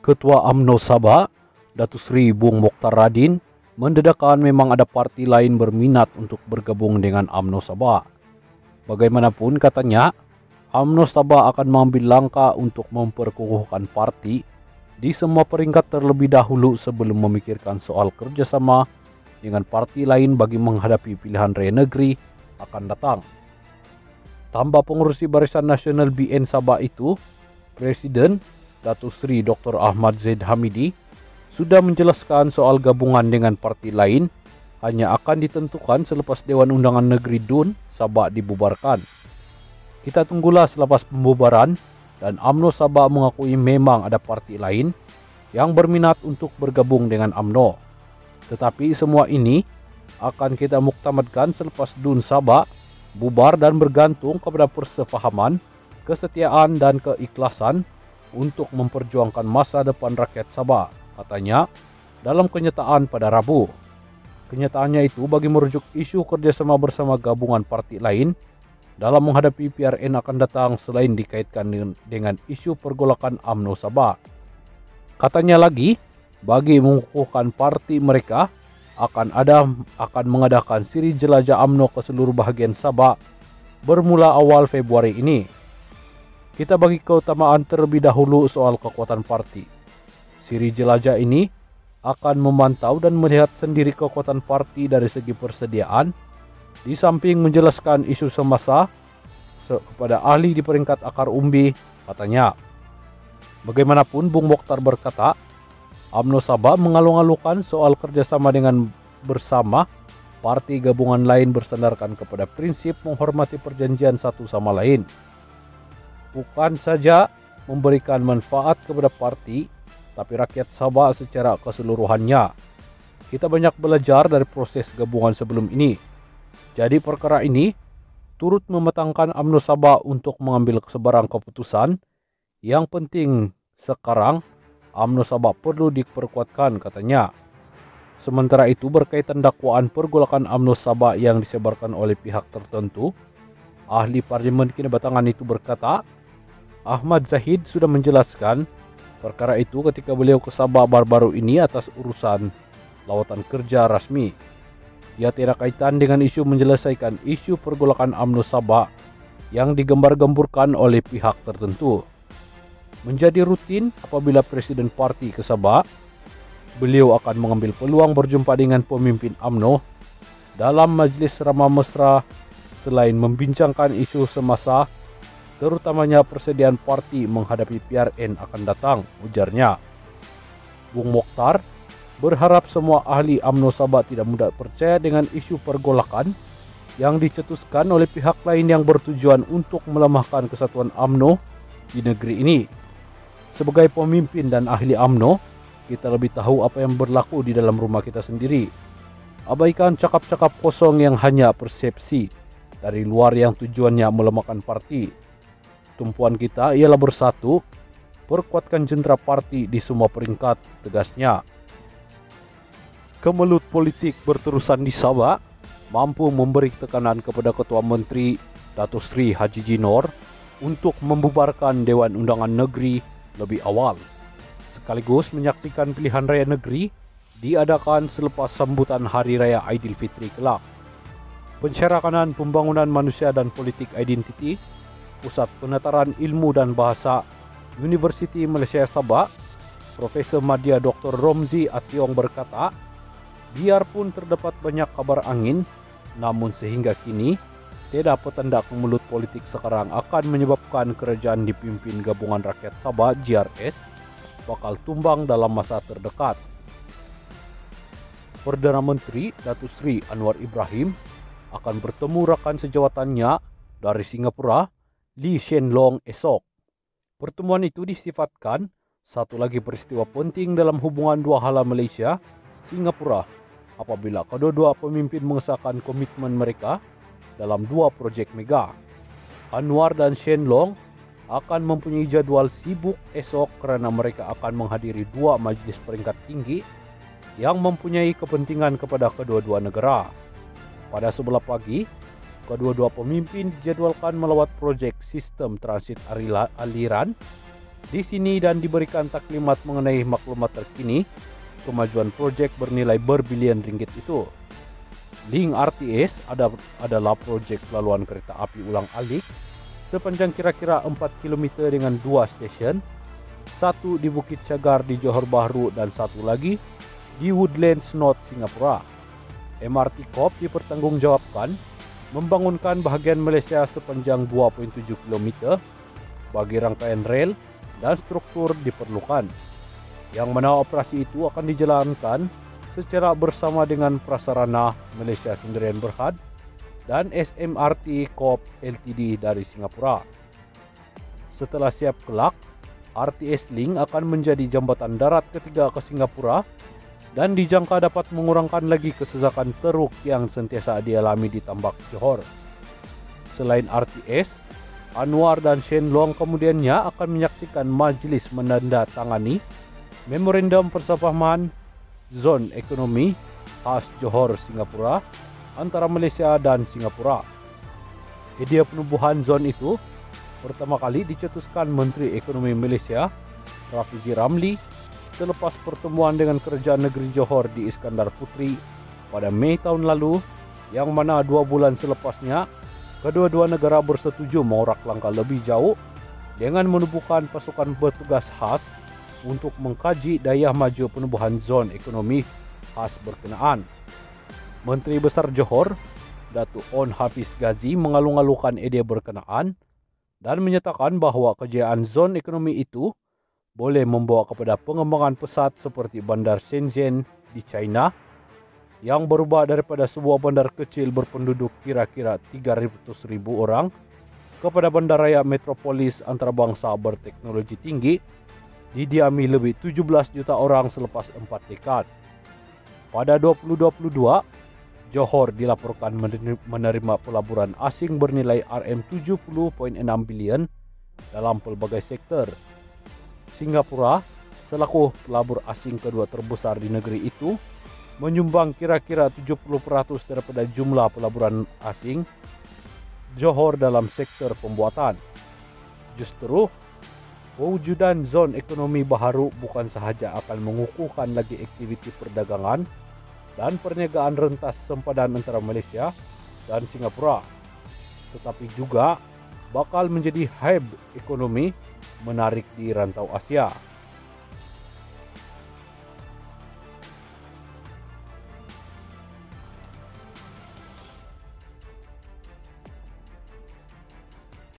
Ketua UMNO Sabah, Datuk Seri Bung Mokhtar Radin, mendedahkan memang ada parti lain berminat untuk bergabung dengan UMNO Sabah. Bagaimanapun katanya, UMNO Sabah akan mengambil langkah untuk memperkukuhkan parti di semua peringkat terlebih dahulu sebelum memikirkan soal kerjasama dengan parti lain bagi menghadapi pilihan raya negeri akan datang. Tambah pengurusi Barisan Nasional BN Sabah itu, Presiden Datuk Seri Dr. Ahmad Zaid Hamidi sudah menjelaskan soal gabungan dengan parti lain hanya akan ditentukan selepas Dewan Undangan Negeri DUN Sabah dibubarkan. Kita tunggulah selepas pembubaran dan UMNO Sabah mengakui memang ada parti lain yang berminat untuk bergabung dengan UMNO. Tetapi semua ini akan kita muktamadkan selepas DUN Sabah bubar dan bergantung kepada persefahaman, kesetiaan dan keikhlasan untuk memperjuangkan masa depan rakyat Sabah, katanya dalam kenyataan pada Rabu. Kenyataannya itu bagi merujuk isu kerjasama bersama gabungan parti lain dalam menghadapi PRN akan datang selain dikaitkan dengan isu pergolakan UMNO Sabah. Katanya lagi, bagi mengukuhkan parti mereka akan mengadakan siri jelajah UMNO ke seluruh bahagian Sabah bermula awal Februari ini. Kita bagi keutamaan terlebih dahulu soal kekuatan parti. Siri jelajah ini akan memantau dan melihat sendiri kekuatan parti dari segi persediaan, di samping menjelaskan isu semasa kepada ahli di peringkat akar umbi, katanya. Bagaimanapun, Bung Mokhtar berkata, UMNO Sabah mengalung-alungkan soal kerjasama dengan bersama parti gabungan lain bersandarkan kepada prinsip menghormati perjanjian satu sama lain. Bukan saja memberikan manfaat kepada parti, tapi rakyat Sabah secara keseluruhannya. Kita banyak belajar dari proses gabungan sebelum ini. Jadi perkara ini turut mematangkan UMNO Sabah untuk mengambil sebarang keputusan. Yang penting sekarang UMNO Sabah perlu diperkuatkan, katanya. Sementara itu berkaitan dakwaan pergolakan UMNO Sabah yang disebarkan oleh pihak tertentu, ahli Parlimen Kinabatangan itu berkata, Ahmad Zahid sudah menjelaskan perkara itu ketika beliau ke Sabah baru-baru ini atas urusan lawatan kerja rasmi. Ia tidak kaitan dengan isu menyelesaikan isu pergolakan UMNO Sabah yang digembar-gemburkan oleh pihak tertentu. Menjadi rutin apabila Presiden Parti ke Sabah, beliau akan mengambil peluang berjumpa dengan pemimpin UMNO dalam majlis ramah mesra selain membincangkan isu semasa, terutamanya persediaan parti menghadapi PRN akan datang, ujarnya. Bung Mokhtar berharap semua ahli UMNO Sabah tidak mudah percaya dengan isu pergolakan yang dicetuskan oleh pihak lain yang bertujuan untuk melemahkan kesatuan UMNO di negeri ini. Sebagai pemimpin dan ahli UMNO, kita lebih tahu apa yang berlaku di dalam rumah kita sendiri. Abaikan cakap-cakap kosong yang hanya persepsi dari luar yang tujuannya melemahkan parti. Tumpuan kita ialah bersatu, perkuatkan jentera parti di semua peringkat, tegasnya. Kemelut politik berterusan di Sabah mampu memberi tekanan kepada Ketua Menteri Datuk Seri Haji Jinor untuk membubarkan Dewan Undangan Negeri lebih awal, sekaligus menyaksikan pilihan raya negeri diadakan selepas sambutan Hari Raya Aidilfitri kelak. Pencerakanan Pembangunan Manusia dan Politik Identiti, Pusat Penataran Ilmu dan Bahasa Universiti Malaysia Sabah, Profesor Madya Dr. Romzi Ationg berkata, biarpun terdapat banyak kabar angin, namun sehingga kini tidak petanda kemelut politik sekarang akan menyebabkan kerajaan dipimpin Gabungan Rakyat Sabah GRS bakal tumbang dalam masa terdekat. Perdana Menteri Datuk Seri Anwar Ibrahim akan bertemu rakan sejawatannya dari Singapura, Lee Hsien Loong, esok. Pertemuan itu disifatkan satu lagi peristiwa penting dalam hubungan dua hala Malaysia, Singapura, apabila kedua-dua pemimpin mengesahkan komitmen mereka dalam dua projek mega. Anwar dan Hsien Loong akan mempunyai jadual sibuk esok kerana mereka akan menghadiri dua majlis peringkat tinggi yang mempunyai kepentingan kepada kedua-dua negara. Pada sebelah pagi, kedua-dua pemimpin dijadwalkan melawat projek sistem transit aliran Di sini dan diberikan taklimat mengenai maklumat terkini kemajuan proyek bernilai berbilion ringgit itu. Link RTS adalah proyek laluan kereta api ulang-alik sepanjang kira-kira 4 km dengan 2 stesen, satu di Bukit Cagar di Johor Bahru dan satu lagi di Woodlands North, Singapura. MRT Corp dipertanggungjawabkan membangunkan bahagian Malaysia sepanjang 2.7 km bagi rangkaian rel dan struktur diperlukan, yang mana operasi itu akan dijalankan secara bersama dengan Prasarana Malaysia Sdn Berhad dan SMRT Corp Ltd dari Singapura. Setelah siap kelak, RTS Link akan menjadi jambatan darat ketiga ke Singapura dan dijangka dapat mengurangkan lagi kesesakan teruk yang sentiasa dialami di Tambak Johor. Selain RTS, Anwar dan Shen Long kemudiannya akan menyaksikan majlis menandatangani Memorandum Persefahaman Zon Ekonomi Khas Johor Singapura antara Malaysia dan Singapura. Idea penubuhan zon itu pertama kali dicetuskan Menteri Ekonomi Malaysia Rafizi Ramli selepas pertemuan dengan Kerajaan Negeri Johor di Iskandar Puteri pada Mei tahun lalu, yang mana 2 bulan selepasnya kedua-dua negara bersetuju mengorak langkah lebih jauh dengan menubuhkan pasukan bertugas khas untuk mengkaji daya maju penubuhan zon ekonomi khas berkenaan. Menteri Besar Johor, Datuk On Hafiz Ghazi mengalung-alungkan idea berkenaan dan menyatakan bahawa kejayaan zon ekonomi itu boleh membawa kepada pengembangan pesat seperti bandar Shenzhen di China yang berubah daripada sebuah bandar kecil berpenduduk kira-kira 300,000 orang kepada bandaraya metropolis antarabangsa berteknologi tinggi didiami lebih 17 juta orang selepas 4 dekad. Pada 2022, Johor dilaporkan menerima pelaburan asing bernilai RM70.6 bilion dalam pelbagai sektor. Singapura, selaku pelabur asing kedua terbesar di negeri itu, menyumbang kira-kira 70% daripada jumlah pelaburan asing Johor dalam sektor pembuatan. Justru, pewujudan zon ekonomi baharu bukan sahaja akan mengukuhkan lagi aktiviti perdagangan dan perniagaan rentas sempadan antara Malaysia dan Singapura, tetapi juga bakal menjadi hub ekonomi menarik di rantau Asia.